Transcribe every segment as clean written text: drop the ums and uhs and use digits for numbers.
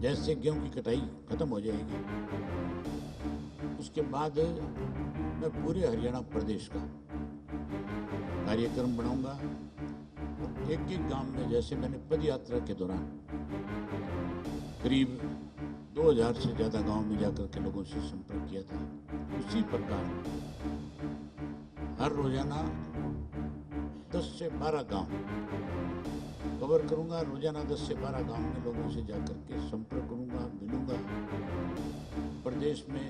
जैसे गेहूं की कटाई खत्म हो जाएगी, उसके बाद मैं पूरे हरियाणा प्रदेश का कार्यक्रम बनाऊंगा और एक एक गांव में, जैसे मैंने पद यात्रा के दौरान करीब 2000 से ज्यादा गांव में जाकर के लोगों से संपर्क किया था, उसी प्रकार हर रोजाना 10 से 12 गांव कवर करूंगा। रोजाना 10 से 12 गांव में लोगों से जाकर के संपर्क करूंगा, मिलूंगा। प्रदेश में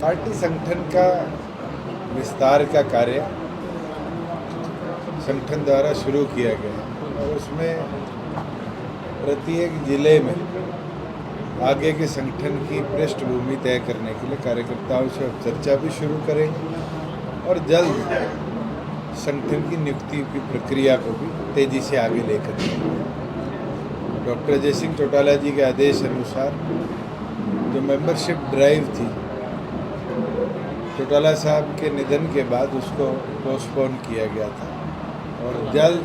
पार्टी संगठन का विस्तार का कार्य संगठन द्वारा शुरू किया गया और उसमें प्रत्येक जिले में आगे के संगठन की पृष्ठभूमि तय करने के लिए कार्यकर्ताओं से अब चर्चा भी शुरू करेंगे और जल्द संगठन की नियुक्ति की प्रक्रिया को भी तेजी से आगे लेकर जाएंगे। डॉक्टर अजय सिंह चौटाला जी के आदेश अनुसार जो मेंबरशिप ड्राइव थी, चौटाला साहब के निधन के बाद उसको पोस्टपोन किया गया था और जल्द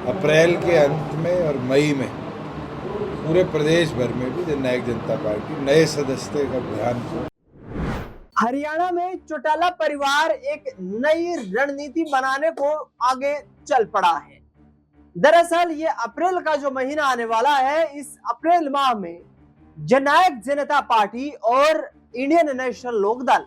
अप्रैल के अंत में और मई में पूरे प्रदेश भर में भी जननायक जनता पार्टी नए सदस्य का अभियान को। हरियाणा में चौटाला परिवार एक नई रणनीति बनाने को आगे चल पड़ा है। दरअसल ये अप्रैल का जो महीना आने वाला है, इस अप्रैल माह में जननायक जनता पार्टी और इंडियन नेशनल लोकदल,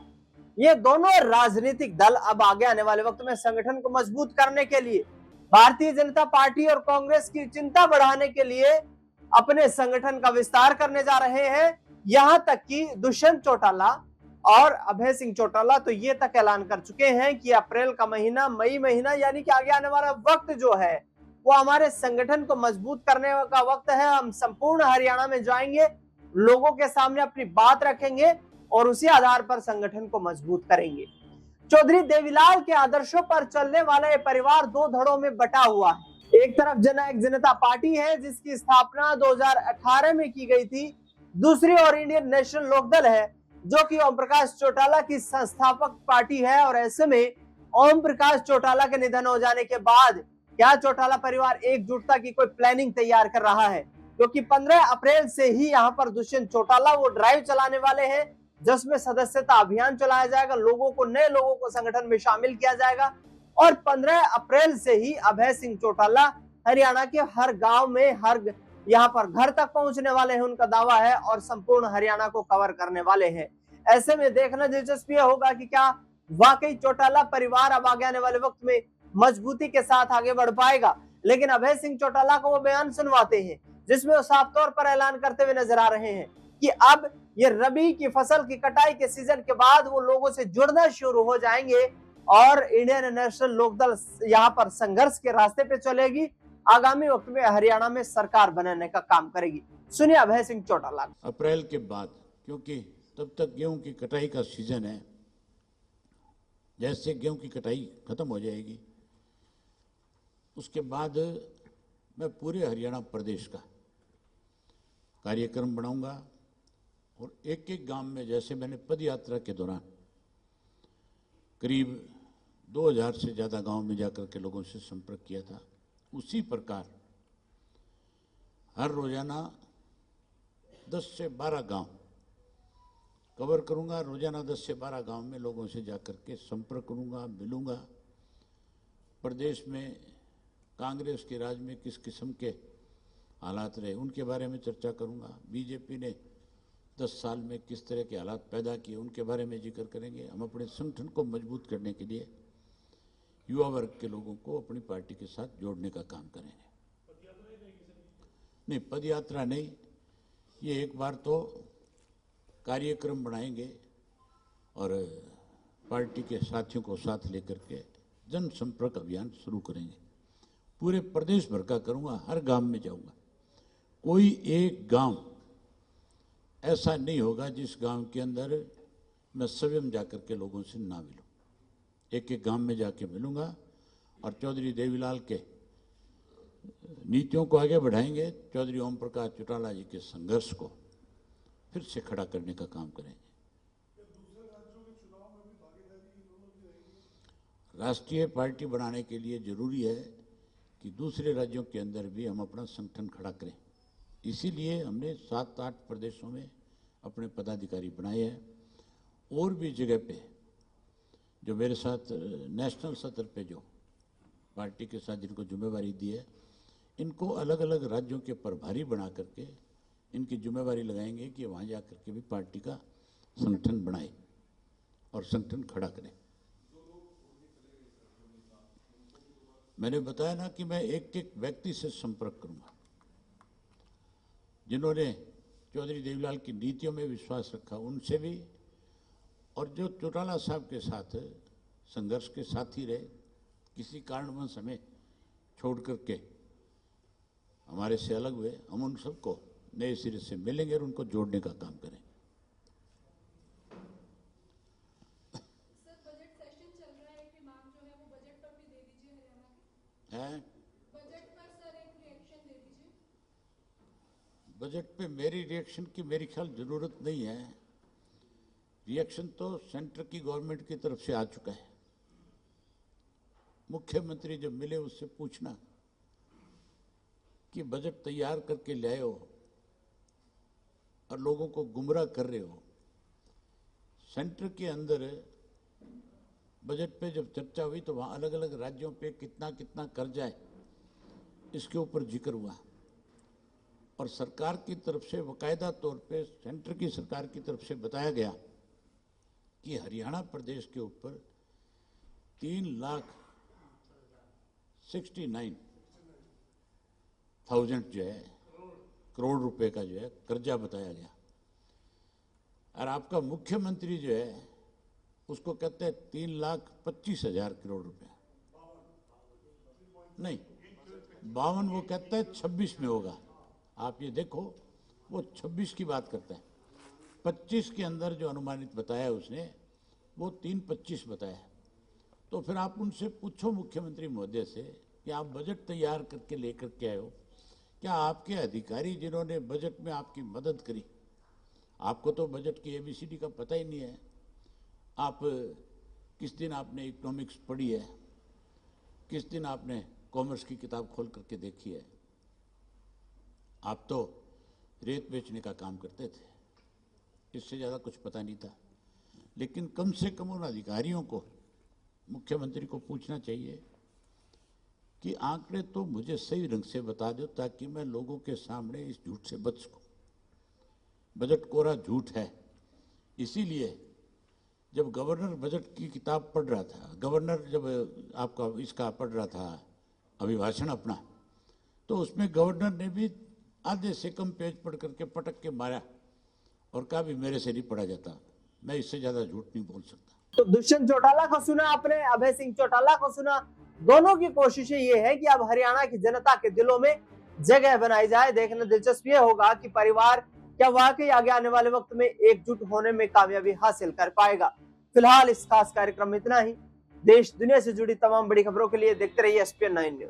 ये दोनों राजनीतिक दल अब आगे आने वाले वक्त में संगठन को मजबूत करने के लिए, भारतीय जनता पार्टी और कांग्रेस की चिंता बढ़ाने के लिए अपने संगठन का विस्तार करने जा रहे हैं। यहां तक कि दुष्यंत चौटाला और अभय सिंह चौटाला तो ये तक ऐलान कर चुके हैं कि अप्रैल का महीना, मई महीना, यानी कि आगे आने वाला वक्त जो है वो हमारे संगठन को मजबूत करने का वक्त है। हम संपूर्ण हरियाणा में जाएंगे, लोगों के सामने अपनी बात रखेंगे और उसी आधार पर संगठन को मजबूत करेंगे। चौधरी देवीलाल के आदर्शों पर चलने वाला ये परिवार दो धड़ों में बटा हुआ है। एक तरफ जननायक जनता पार्टी है जिसकी स्थापना 2018 में की गई थी, दूसरी ओर इंडियन नेशनल लोकदल है जो कि ओम प्रकाश चौटाला की संस्थापक पार्टी है। और ऐसे में ओम प्रकाश चौटाला के निधन हो जाने के बाद क्या चौटाला परिवार एकजुटता की कोई प्लानिंग तैयार कर रहा है? क्योंकि 15 अप्रैल से ही यहाँ पर दुष्यंत चौटाला वो ड्राइव चलाने वाले हैं जिसमें सदस्यता अभियान चलाया जाएगा, लोगों को, नए लोगों को संगठन में शामिल किया जाएगा। और 15 अप्रैल से ही अभय सिंह चौटाला हरियाणा के हर गांव में, हर यहाँ पर घर तक पहुंचने वाले हैं, उनका दावा है, और संपूर्ण हरियाणा को कवर करने वाले हैं। ऐसे में देखना दिलचस्प यह होगा कि क्या वाकई चौटाला परिवार अब आगे आने वाले वक्त में मजबूती के साथ आगे बढ़ पाएगा। लेकिन अभय सिंह चौटाला को वो बयान सुनवाते हैं जिसमें वो साफ तौर पर ऐलान करते हुए नजर आ रहे हैं कि अब ये रबी की फसल की कटाई के सीजन के बाद वो लोगों से जुड़ना शुरू हो जाएंगे और इंडियन नेशनल लोकदल यहाँ पर संघर्ष के रास्ते पे चलेगी, आगामी वक्त में हरियाणा में सरकार बनाने का काम करेगी। सुनिए अभय सिंह चौटाला। अप्रैल के बाद, क्योंकि तब तक गेहूं की कटाई का सीजन है, जैसे गेहूं की कटाई खत्म हो जाएगी उसके बाद मैं पूरे हरियाणा प्रदेश का कार्यक्रम बनाऊंगा और एक एक गांव में, जैसे मैंने पद यात्रा के दौरान करीब 2000 से ज़्यादा गांव में जाकर के लोगों से संपर्क किया था, उसी प्रकार हर रोजाना 10 से 12 गांव कवर करूंगा। रोजाना 10 से 12 गांव में लोगों से जाकर के संपर्क करूंगा, मिलूंगा। प्रदेश में कांग्रेस के राज में किस किस्म के हालात रहे उनके बारे में चर्चा करूंगा। बीजेपी ने 10 साल में किस तरह के हालात पैदा किए उनके बारे में जिक्र करेंगे। हम अपने संगठन को मजबूत करने के लिए युवा वर्ग के लोगों को अपनी पार्टी के साथ जोड़ने का काम करेंगे। नहीं, पद यात्रा नहीं, ये एक बार तो कार्यक्रम बनाएंगे और पार्टी के साथियों को साथ लेकर के जनसंपर्क अभियान शुरू करेंगे। पूरे प्रदेश भर का करूंगा, हर गांव में जाऊंगा। कोई एक गांव ऐसा नहीं होगा जिस गांव के अंदर मैं स्वयं जाकर के लोगों से ना मिलूं। एक एक गांव में जाके मिलूंगा और चौधरी देवीलाल के नीतियों को आगे बढ़ाएंगे। चौधरी ओम प्रकाश चौटाला जी के संघर्ष को फिर से खड़ा करने का काम करेंगे। राष्ट्रीय पार्टी बनाने के लिए जरूरी है कि दूसरे राज्यों के अंदर भी हम अपना संगठन खड़ा करें। इसीलिए हमने 7-8 प्रदेशों में अपने पदाधिकारी बनाए हैं। और भी जगह पे जो मेरे साथ नेशनल सतर पे जो पार्टी के साथ जिनको जिम्मेवारी दी है, इनको अलग अलग राज्यों के प्रभारी बना करके इनकी जिम्मेवारी लगाएंगे कि वहाँ जा करके भी पार्टी का संगठन बनाए और संगठन खड़ा करें। मैंने बताया ना कि मैं एक एक व्यक्ति से संपर्क करूंगा जिन्होंने चौधरी देवीलाल की नीतियों में विश्वास रखा, उनसे भी, और जो चौटाला साहब के साथ संघर्ष के साथी रहे, किसी कारणवश हमें छोड़ करके हमारे से अलग हुए, हम उन सबको नए सिरे से मिलेंगे और उनको जोड़ने का काम करें। सर, बजट सेशन चल रहा है, एक मांग जो है वो बजट पर भी दे दीजिए हरियाणा की। हैं? बजट पर सर एक रिएक्शन दे दीजिए। बजट पे मेरी रिएक्शन की मेरी ख्याल जरूरत नहीं है। रिएक्शन तो सेंटर की गवर्नमेंट की तरफ से आ चुका है। मुख्यमंत्री जब मिले उससे पूछना कि बजट तैयार करके लाए हो और लोगों को गुमराह कर रहे हो। सेंटर के अंदर बजट पे जब चर्चा हुई तो वहाँ अलग अलग राज्यों पे कितना कितना कर्जा है इसके ऊपर जिक्र हुआ, और सरकार की तरफ से बाकायदा तौर पे सेंटर की सरकार की तरफ से बताया गया कि हरियाणा प्रदेश के ऊपर 3,69,000 जो है करोड़ रुपए का जो है कर्जा बताया गया। और आपका मुख्यमंत्री जो है उसको कहते हैं 3,25,000 करोड़ रुपए। नहीं, 52 वो कहता है 26 में होगा। आप ये देखो, वो 26 की बात करता है। 25 के अंदर जो अनुमानित बताया उसने वो 3,25 बताया। तो फिर आप उनसे पूछो मुख्यमंत्री महोदय से कि आप बजट तैयार करके लेकर के आए हो, क्या आपके अधिकारी जिन्होंने बजट में आपकी मदद करी, आपको तो बजट की ABCD का पता ही नहीं है। आप किस दिन आपने इकोनॉमिक्स पढ़ी है, किस दिन आपने कॉमर्स की किताब खोल करके देखी है? आप तो रेत बेचने का काम करते थे, इससे ज़्यादा कुछ पता नहीं था। लेकिन कम से कम उन अधिकारियों को, मुख्यमंत्री को पूछना चाहिए कि आंकड़े तो मुझे सही रंग से बता दो ताकि मैं लोगों के सामने इस झूठ से बच सकूं। बजट कोरा झूठ है। इसीलिए जब गवर्नर बजट की किताब पढ़ रहा था, गवर्नर जब आपका इसका पढ़ रहा था अभिभाषण अपना, तो उसमें गवर्नर ने भी आधे से कम पेज पढ़ करके पटक के मारा और कहा भी मेरे से नहीं पढ़ा जाता। मैं इससे ज्यादा झूठ नहीं बोल सकता। तो दुष्यंत चौटाला को सुना आपने, अभय सिंह चौटाला को सुना। दोनों की कोशिशें ये है कि अब हरियाणा की जनता के दिलों में जगह बनाई जाए। देखना दिलचस्प ये होगा कि परिवार क्या वाकई आगे आने वाले वक्त में एकजुट होने में कामयाबी हासिल कर पाएगा। फिलहाल इस खास कार्यक्रम में इतना ही। देश दुनिया से जुड़ी तमाम बड़ी खबरों के लिए देखते रहिए SPN 9 न्यूज।